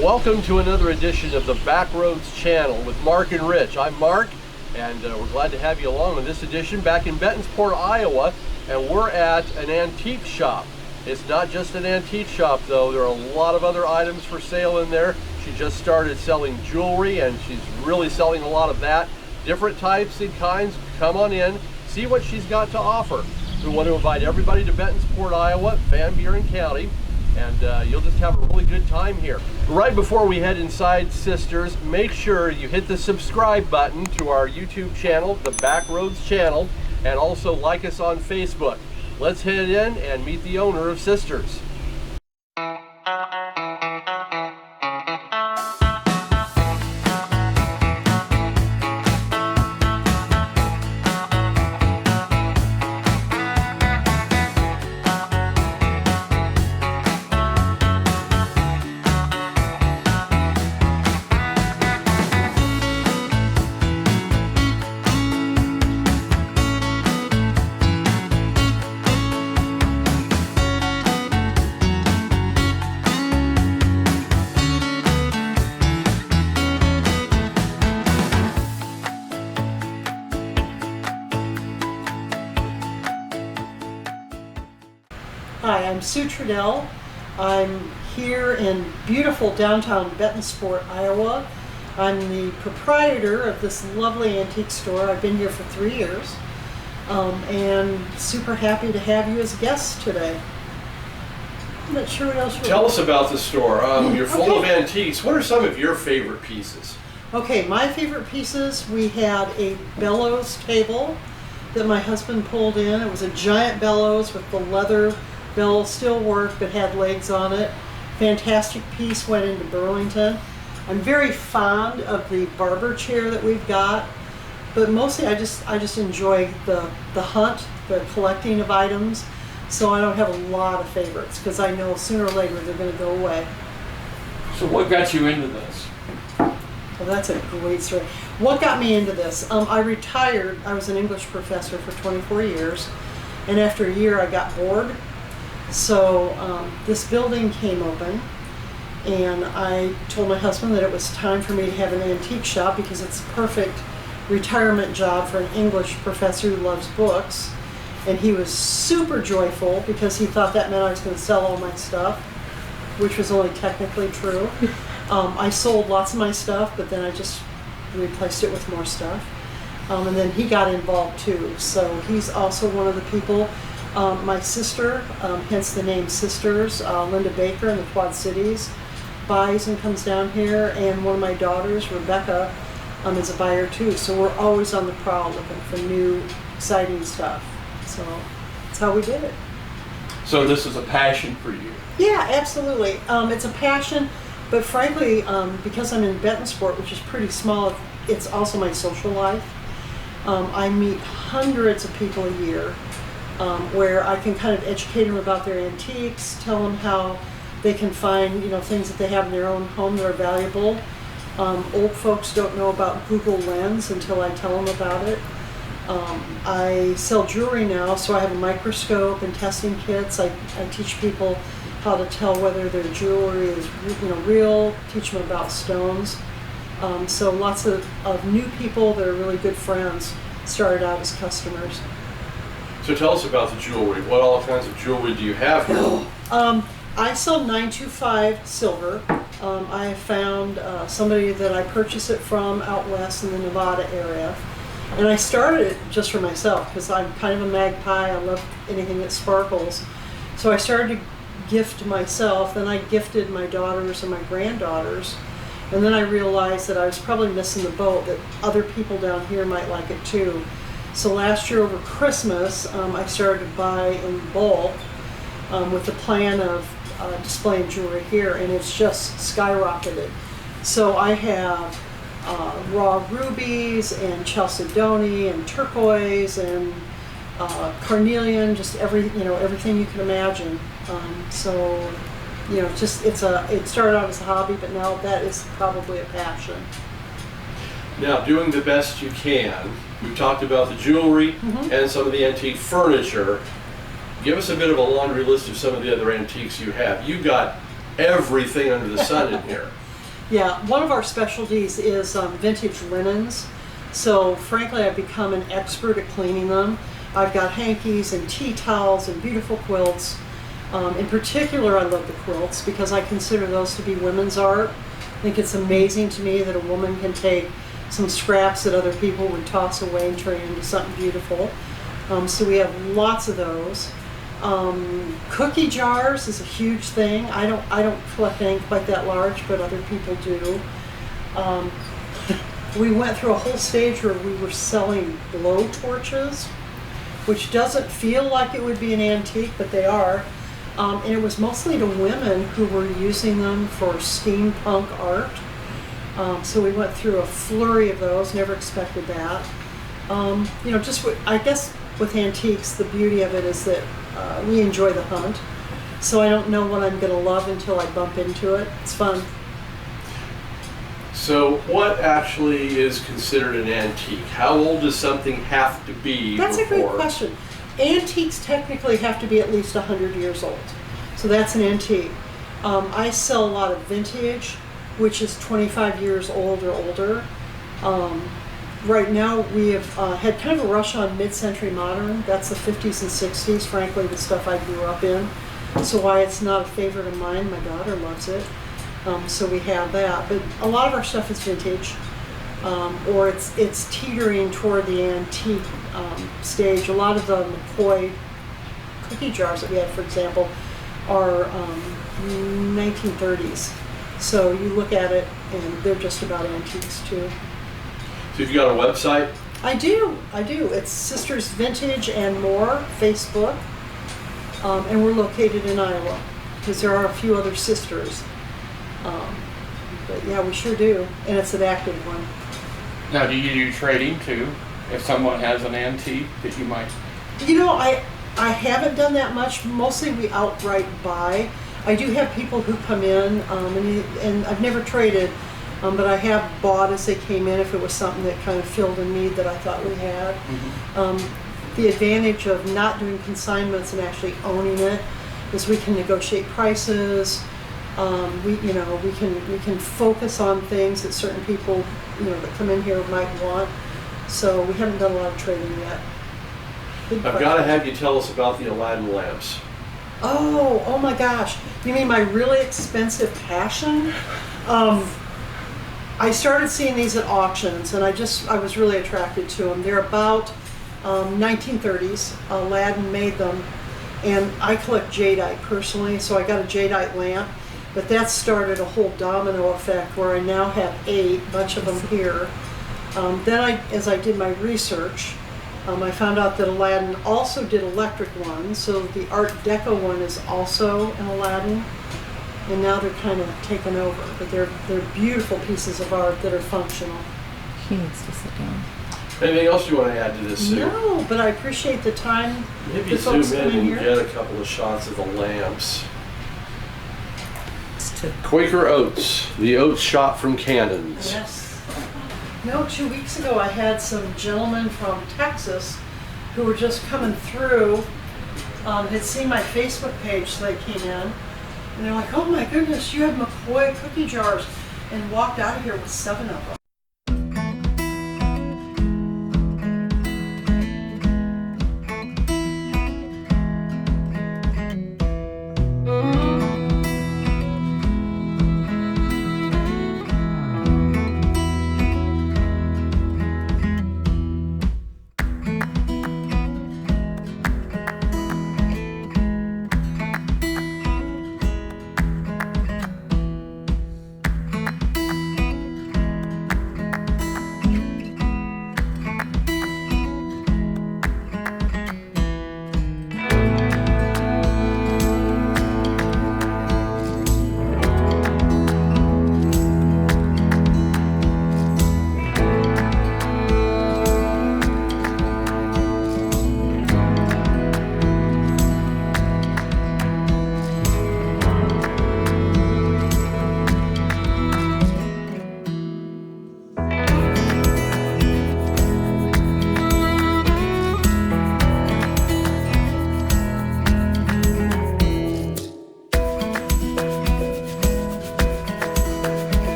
Welcome to another edition of the Backroads Channel with Mark and Rich. I'm Mark, and we're glad to have you along in this edition back in Bentonsport, Iowa, and we're at an antique shop. It's not just an antique shop though, there are a lot of other items for sale in there. She just started selling jewelry and she's really selling a lot of that. Different types and kinds. Come on in, see what she's got to offer. We want to invite everybody to Bentonsport, Iowa, Van Buren County, and you'll just have a really good time here. Right before we head inside Sisters, make sure you hit the subscribe button to our YouTube channel, the Backroads Channel, and also like us on Facebook. Let's head in and meet the owner of Sisters. Hi, I'm Sue Trudell. I'm here in beautiful downtown Bentonsport, Iowa. I'm the proprietor of this lovely antique store. I've been here for 3 years, and super happy to have you as a guest today. I'm not sure what else. Tell us about the store. You're full of antiques. What are some of your favorite pieces? Okay, my favorite pieces, we had a bellows table that my husband pulled in. It was a giant bellows with the leather bellows, still worked but had legs on it. Fantastic piece, went into Burlington. I'm very fond of the barber chair that we've got, but mostly I just enjoy the hunt, the collecting of items. So I don't have a lot of favorites because I know sooner or later they're going to go away. So what got you into this? Well, that's a great story. What got me into this? I retired. I was an English professor for 24 years, and after a year I got bored. So this building came open, and I told my husband that it was time for me to have an antique shop because it's a perfect retirement job for an English professor who loves books. And he was super joyful because he thought that meant I was going to sell all my stuff, which was only technically true. I sold lots of my stuff, but then I just replaced it with more stuff. And then he got involved too. So he's also one of the people. My sister, hence the name Sisters, Linda Baker in the Quad Cities, buys and comes down here, and one of my daughters, Rebecca, is a buyer too. So we're always on the prowl looking for new, exciting stuff. So that's how we did it. So this is a passion for you? Yeah, absolutely. It's a passion, but frankly, because I'm in Bentonsport, which is pretty small, it's also my social life. I meet hundreds of people a year. Where I can kind of educate them about their antiques, tell them how they can find, things that they have in their own home that are valuable. Old folks don't know about Google Lens until I tell them about it. I sell jewelry now, so I have a microscope and testing kits. I teach people how to tell whether their jewelry is real, teach them about stones. So lots of new people that are really good friends started out as customers. So tell us about the jewelry. What all kinds of jewelry do you have here? I sell 925 silver. I have found somebody that I purchase it from out west in the Nevada area. And I started it just for myself because I'm kind of a magpie. I love anything that sparkles. So I started to gift myself. Then I gifted my daughters and my granddaughters. And then I realized that I was probably missing the boat, that other people down here might like it too. So last year over Christmas, I started to buy in bulk with the plan of displaying jewelry here, and it's just skyrocketed. So I have raw rubies and chalcedony and turquoise and carnelian, just everything you can imagine. It started out as a hobby, but now that is probably a passion. Now, doing the best you can, we've talked about the jewelry and some of the antique furniture. Give us a bit of a laundry list of some of the other antiques you have. You've got everything under the sun in here. Yeah, one of our specialties is vintage linens. So frankly, I've become an expert at cleaning them. I've got hankies and tea towels and beautiful quilts. In particular, I love the quilts because I consider those to be women's art. I think it's amazing to me that a woman can take some scraps that other people would toss away and turn into something beautiful. So we have lots of those. Cookie jars is a huge thing. I don't collect anything quite that large, but other people do. We went through a whole stage where we were selling blow torches, which doesn't feel like it would be an antique, but they are. And it was mostly to women who were using them for steampunk art. So we went through a flurry of those, never expected that. I guess with antiques, the beauty of it is that we enjoy the hunt. So I don't know what I'm going to love until I bump into it. It's fun. So what actually is considered an antique? How old does something have to be? That's a great question. Antiques technically have to be at least 100 years old. So that's an antique. I sell a lot of vintage, which is 25 years old or older. Right now we have had kind of a rush on mid-century modern. That's the 50s and 60s, frankly, the stuff I grew up in. So why it's not a favorite of mine, my daughter loves it. So we have that. But a lot of our stuff is vintage, or it's teetering toward the antique stage. A lot of the McCoy cookie jars that we have, for example, are 1930s. So you look at it and they're just about antiques too. So you've got a website? I do. It's Sisters Vintage and More, Facebook. And we're located in Iowa because there are a few other sisters. But yeah, we sure do. And it's an active one. Now, do you do trading too? If someone has an antique that you might... You know, I haven't done that much. Mostly we outright buy. I do have people who come in, and I've never traded, but I have bought as they came in if it was something that kind of filled a need that I thought we had. Mm-hmm. The advantage of not doing consignments and actually owning it is we can negotiate prices. We can focus on things that certain people, that come in here might want. So we haven't done a lot of trading yet. I've got to have you tell us about the Aladdin lamps. Oh my gosh. You mean my really expensive passion? I started seeing these at auctions and I was really attracted to them. They're about 1930s. Aladdin made them. And I collect jadeite personally, so I got a jadeite lamp. But that started a whole domino effect where I now have 8, a bunch of them here. Then as I did my research, I found out that Aladdin also did electric ones, so the Art Deco one is also an Aladdin, and now they're kind of taken over. But they're beautiful pieces of art that are functional. He needs to sit down. Anything else you want to add to this, Sue? No, but I appreciate the time. Maybe zoom in and get a couple of shots of the lamps. Quaker Oats, the oats shot from cannons. Yes. 2 weeks ago I had some gentlemen from Texas who were just coming through, had seen my Facebook page, so they came in, and they're like, oh my goodness, you have McCoy cookie jars, and walked out of here with 7 of them.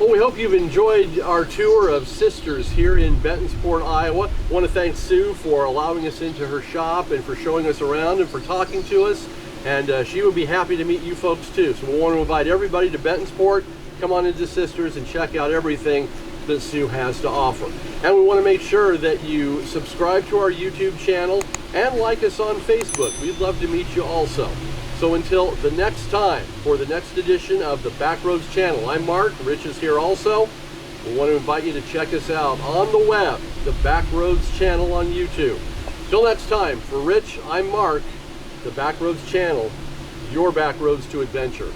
Well, we hope you've enjoyed our tour of Sisters here in Bentonsport, Iowa. I want to thank Sue for allowing us into her shop and for showing us around and for talking to us. And she would be happy to meet you folks too. So we want to invite everybody to Bentonsport. Come on into Sisters and check out everything that Sue has to offer. And we want to make sure that you subscribe to our YouTube channel and like us on Facebook. We'd love to meet you also. So until the next time, for the next edition of the Backroads Channel, I'm Mark, Rich is here also. We want to invite you to check us out on the web, the Backroads Channel on YouTube. Till next time, for Rich, I'm Mark, the Backroads Channel, your backroads to adventure.